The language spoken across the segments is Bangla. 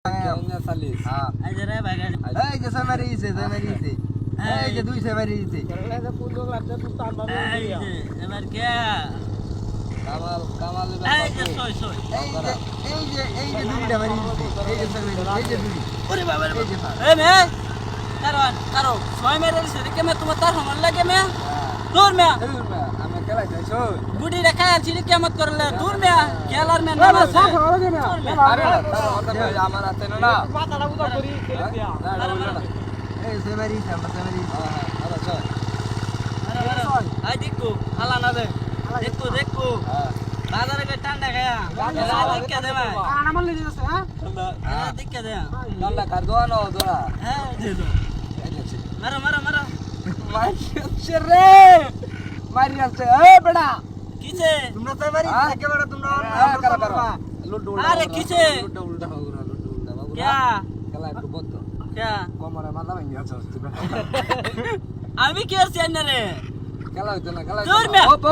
এই যে সামারি দিছে এই যে দুই সামারি দিছে এবার কে কামাল এই যে সই এই যে দুইটা মারি দিছে এই যে সামারি এই যে দুই ওরে বাবা রে এই মে কারো ছয় মেরে দিছে কে মে তোমার তার হমান লাগে মে দূর মে আমি খেলা যাইছো বুড়ি রেখা আছে কে মত করলে দূর মে খেলার মে নাম আছে আরে আমার হাতে না মাথাটা উদা করি খেলে দিয়া এই সামারি সামারি আচ্ছা আই দেখো হালা না দে দেখো বাজারে কে ঠান্ডা খায়া দেখে দে ভাই কানা মারলে দিছে হ্যাঁ দেখে দে ঠান্ডা কার দোয়ানো দোরা হ্যাঁ দে দো মারো মারিছে রে মারিছে এ বেটা কিছে তোমরা সামারি একেবারে তোমরা কারা কারা লুডু আরে কিছে উল্টা বাবু क्या খেলা একটু বদ্ধ क्या কোমরে মাথা ভেঙে আছে আমি কি করছি আন্নারে খেলা হইতো না খেলা দূর মে ওপ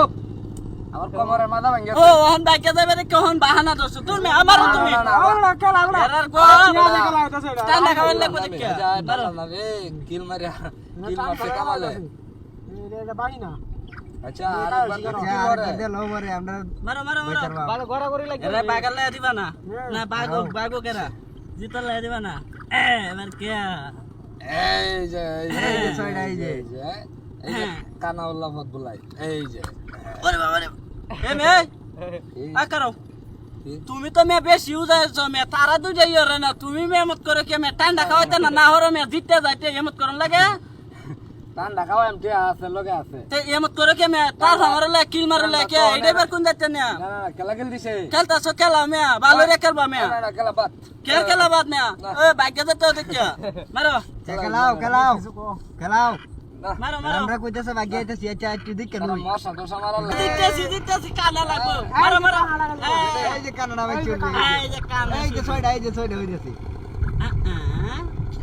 আমার কোমরে মাথা ভেঙে ও হন বাইকে যাবে রে কোন বাহানা দছ দূর মে আমারও তুমি আউলা খেলা আউলা এরার গো খেলা হইতাছে এটা ঠান্ডা খাবার লাগবে দেখে বারো না রে কিল মারছে কামালে এটা বাড়ি না আচ্ছা আরেকবার কি করে লো মরে আমরা মারো ভালো গড়া করে লাগে এরা বাগাল লাই দিবা না না বাগো কেরা জিতল লাই দিবা না এবার কে এই যে ছয়টা এই যে কানাউল্লাহ ফত বুলাই এই যে ওরে বাবা রে এ মে আ করো তুমি তো মে বেশি ইউজাইছো মে তারা দু যাইও রে না তুমি মে মত করে কে মে ঠান্ডা খাওয়াইতে না হরো মে জিততে যাইতে এমত করন লাগে ঠান্ডা খাওয়া এমটি আছে লগে আছে তে এমত করে কে মে তার হামারে কিল মারলে কে এইডাই বার কোন যাইতে না না খেলা খেল দিছে খেলতাছো খেলা মে ভালো রে খেলবা মে না খেলা বাদ খেলা বাদ না ওই বাইকে যেতে দেখে মারো খেলাও মারো আমরা কইতাছে বাকি আইতাছি আচ্ছা একটু দিক কেন মশা তো সামার জিততেছি কানা লাগবো মারো এই যে কানাডা ভাই চলবে এই যে কানা এই যে ছয়টা হইতাছে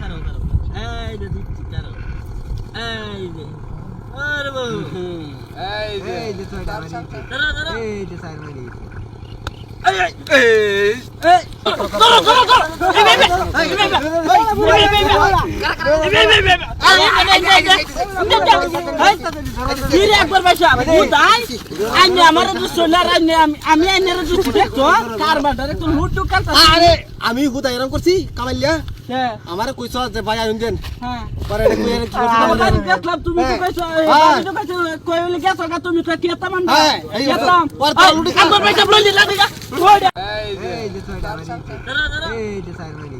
কারো এই যে দিচ্ছি কারো এই যে আরে বউ এই যে ছয়টা মারি ধরো এই যে সাইড মারি একবার বসা বুঝাই আইনে আমার সোনার আইনে আমি আইনের দুটো দেখতো কারবারটারে তো লুটু কালতা আরে আমি হুদা এরকম করছি কামাইলিয়া হ্যাঁ আমারে কইছ যে ভাই আইন দেন হ্যাঁ পরে এটা কই আমি দেখলাম তুমি তো কইছো আমি তো কইছো কইলে গেছো তুমি তো কেতা মান হ্যাঁ এই গেলাম পর তো লুটি একবার বসা বলি লাগা এই যে ছয়টা মারি ধরো এই যে সাইড মারি